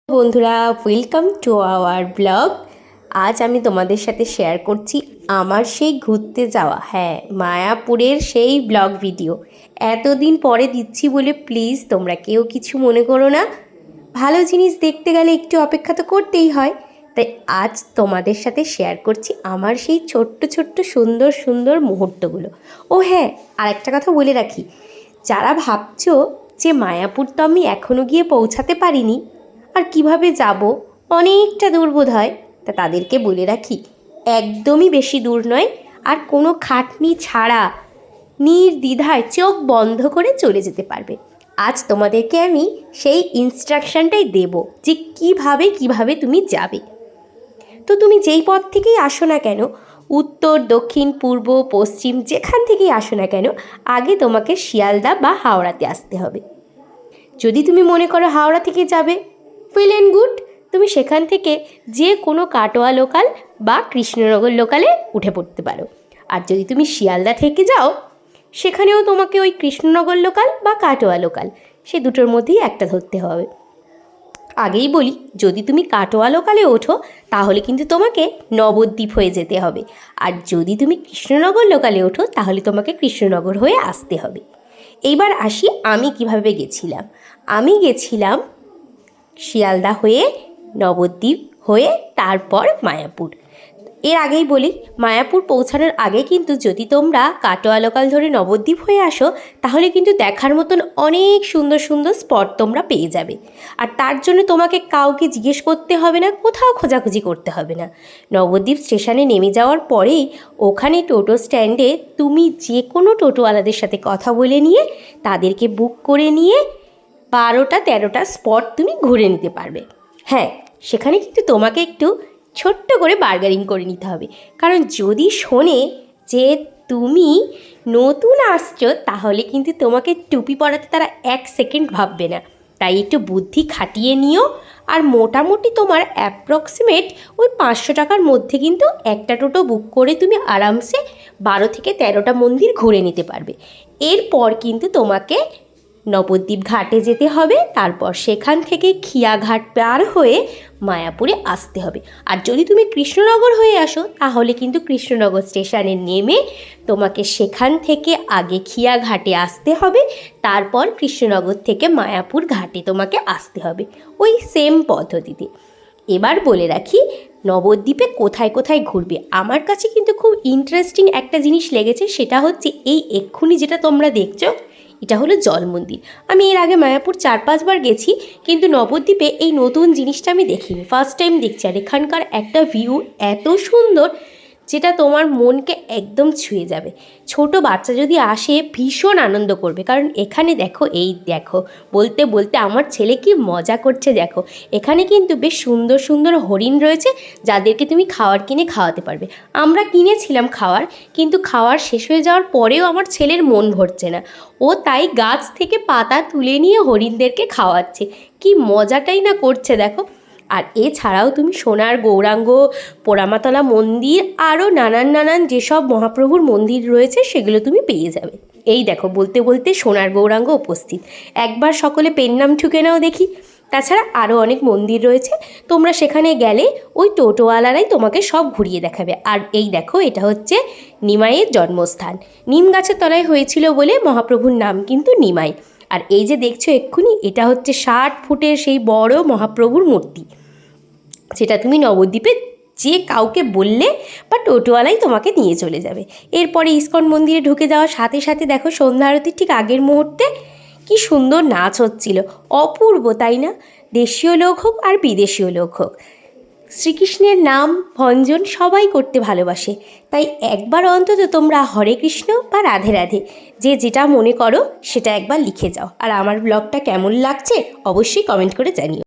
বন্ধুরা, welcome to our blog. আজ আমি তোমাদের সাথে শেয়ার করছি আমার সেই ঘুরতে যাওয়া, মায়াপুরের সেই ব্লগ ভিডিও। এতদিন পরে দিচ্ছি বলে প্লিজ তোমরা কেউ কিছু মনে করো না। ভালো জিনিস দেখতে গেলে একটু অপেক্ষা তো করতেই হয়। তাই আজ তোমাদের সাথে শেয়ার করছি আমার সেই ছোট্ট ছোট্ট সুন্দর সুন্দর মুহূর্তগুলো। ও হ্যাঁ, আর একটা কথা বলে রাখি, যারা ভাবছো যে মায়াপুর তো আমি এখনও গিয়ে পৌঁছাতে পারিনি, আর কিভাবে যাব, অনেকটা দূর বোধ হয়, তা তাদেরকে বলে রাখি একদমই বেশি দূর নয়। আর কোনো খাটনি ছাড়া নির্দ্বিধায় চোখ বন্ধ করে চলে যেতে পারবে। আজ তোমাদেরকে আমি সেই ইনস্ট্রাকশনটাই দেব যে কিভাবে তুমি যাবে। তো তুমি যেই পথ থেকেই আসো না কেন, উত্তর দক্ষিণ পূর্ব পশ্চিম যেখান থেকেই আসো না কেন, আগে তোমাকে শিয়ালদা বা হাওড়াতে আসতে হবে। যদি তুমি মনে করো হাওড়া থেকে যাবে, ওয়েল অ্যান্ড গুড, তুমি সেখান থেকে যে কোনো কাটোয়া লোকাল বা কৃষ্ণনগর লোকালে উঠে পড়তে পারো। আর যদি তুমি শিয়ালদা থেকে যাও, সেখানেও তোমাকে ওই কৃষ্ণনগর লোকাল বা কাটোয়া লোকাল, সে দুটোর মধ্যেই একটা ধরতে হবে। আগেই বলি, যদি তুমি কাটোয়া লোকালে ওঠো তাহলে কিন্তু তোমাকে নবদ্বীপ হয়ে যেতে হবে, আর যদি তুমি কৃষ্ণনগর লোকালে ওঠো তাহলে তোমাকে কৃষ্ণনগর হয়ে আসতে হবে। এইবার আসি আমি কিভাবে গেছিলাম। আমি গেছিলাম শিয়ালদা হয়ে, নবদ্বীপ হয়ে, তারপর মায়াপুর। এর আগেই বলি, মায়াপুর পৌঁছানোর আগে কিন্তু যদি তোমরা কাটোয়া লোকাল ধরে নবদ্বীপ হয়ে আসো, তাহলে কিন্তু দেখার মতন অনেক সুন্দর সুন্দর স্পট তোমরা পেয়ে যাবে। আর তার জন্য তোমাকে কাউকে জিজ্ঞেস করতে হবে না, কোথাও খোঁজাখুঁজি করতে হবে না। নবদ্বীপ স্টেশনে নেমে যাওয়ার পরেই ওখানে টোটো স্ট্যান্ডে তুমি যে কোনো টোটোওয়ালাদের সাথে কথা বলে নিয়ে তাদেরকে বুক করে নিয়ে 12টা-13টা স্পট তুমি ঘুরে নিতে পারবে। হ্যাঁ, সেখানে কিন্তু তোমাকে একটু ছোট্ট করে বার্গেনিং করে নিতে হবে, কারণ যদি শোনে যে তুমি নতুন আসছো তাহলে কিন্তু তোমাকে টুপি পরাতে তারা 1 সেকেন্ড ভাববে না। তাই একটু বুদ্ধি খাটিয়ে নিও। আর মোটামুটি তোমার অ্যাপ্রক্সিমেট ওই 500 টাকার মধ্যে কিন্তু একটা টোটো বুক করে তুমি আরামসে 12 থেকে 13টা মন্দির ঘুরে নিতে পারবে। এরপর কিন্তু তোমাকে নবদ্বীপ ঘাটে যেতে হবে, তারপর সেখান থেকে খিয়াঘাট পার হয়ে মায়াপুরে আসতে হবে। আর যদি তুমি কৃষ্ণনগর হয়ে আসো তাহলে কিন্তু কৃষ্ণনগর স্টেশনে নেমে তোমাকে সেখান থেকে আগে খিয়াঘাটে আসতে হবে, তারপর কৃষ্ণনগর থেকে মায়াপুর ঘাটে তোমাকে আসতে হবে, ওই সেম পদ্ধতিতে। এবার বলে রাখি, নবদ্বীপে কোথায় কোথায় ঘুরবে। আমার কাছে কিন্তু খুব ইন্টারেস্টিং একটা জিনিস লেগেছে, সেটা হচ্ছে এই এক্ষুনি যেটা তোমরা দেখছো, এটা হলো জল মন্দির। আমি এর আগে মায়াপুর 4-5 বার গেছি, কিন্তু নবদ্বীপে এই নতুন জিনিসটা আমি দেখিনি, ফার্স্ট টাইম দেখছি। আর এখানকার একটা ভিউ এত সুন্দর যেটা তোমার মনকে একদম ছুঁয়ে যাবে। ছোট বাচ্চা যদি আসে ভীষণ আনন্দ করবে, কারণ এখানে দেখো, এই দেখো, বলতে বলতে আমার ছেলে কি মজা করছে দেখো। এখানে কিন্তু বেশ সুন্দর সুন্দর হরিণ রয়েছে, যাদেরকে তুমি খাবার কিনে খাওয়াতে পারবে। আমরা কিনেছিলাম খাওয়ার, কিন্তু খাওয়ার শেষ হয়ে যাওয়ার পরেও আমার ছেলের মন ভরছে না। ও তাই গাছ থেকে পাতা তুলে নিয়ে হরিণদেরকে খাওয়াচ্ছে, কি মজাটাই না করছে দেখো। আর এছাড়াও তুমি সোনার গৌরাঙ্গ, পোড়ামাতলা মন্দির, আরও নানান যেসব মহাপ্রভুর মন্দির রয়েছে সেগুলো তুমি পেয়ে যাবে। এই দেখো, বলতে বলতে সোনার গৌরাঙ্গ উপস্থিত। একবার সকলে পেন নাম ঠুকে নাও দেখি। তাছাড়া আরও অনেক মন্দির রয়েছে, তোমরা সেখানে গেলে ওই টোটোওয়ালারাই তোমাকে সব ঘুরিয়ে দেখাবে। আর এই দেখো, এটা হচ্ছে নিমাইয়ের জন্মস্থান। নিম গাছের তলায় হয়েছিল বলে মহাপ্রভুর নাম কিন্তু নিমাই। আর এই যে দেখছো এক্ষুনি, এটা হচ্ছে 60 ফুটের সেই বড় মহাপ্রভুর মূর্তি, যেটা তুমি নবদ্বীপে যে কাউকে বললে বা টোটোওয়ালাই তোমাকে নিয়ে চলে যাবে। এরপরে ইস্কন মন্দিরে ঢুকে যাওয়ার সাথে সাথে দেখো, সন্ধ্যা আরতির ঠিক আগের মুহূর্তে কি সুন্দর নাচ হচ্ছিল, অপূর্ব তাই না? দেশীয় লোক হোক আর বিদেশীয় লোক হোক, শ্রীকৃষ্ণের নাম ভঞ্জন সবাই করতে ভালোবাসে। তাই একবার অন্তত তোমরা হরে কৃষ্ণ বা রাধে রাধে যে যেটা মনে করো সেটা একবার লিখে যাও। আর আমার ব্লগটা কেমন লাগছে অবশ্যই কমেন্ট করে জানিও।